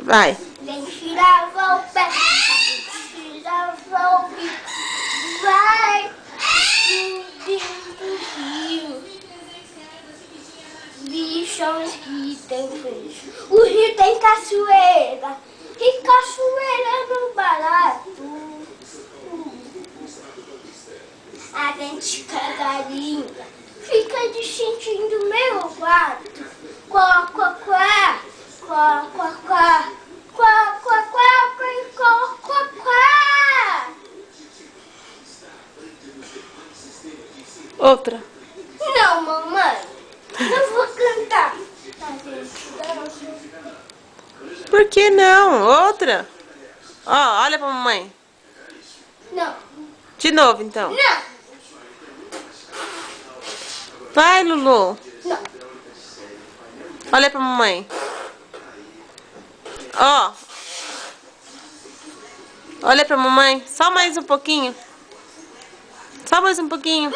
Vai. Vem tirava o pé, tirava o bico, vai subindo o rio. Bichões que tem peixe. O rio tem cachoeira, e cachoeira no barato. A gente cagarinha fica descentindo meu quarto. Quá, quá, quá, quá, quá, quá. Quá, quá, quá, quá, quá, quá. Outra. Não, mamãe. Não vou cantar. Por que não? Outra. Ó, olha pra mamãe. Não. De novo, então. Não. Vai, Lulu. Não. Olha pra mamãe. Ó. Olha pra mamãe. Só mais um pouquinho. Só mais um pouquinho.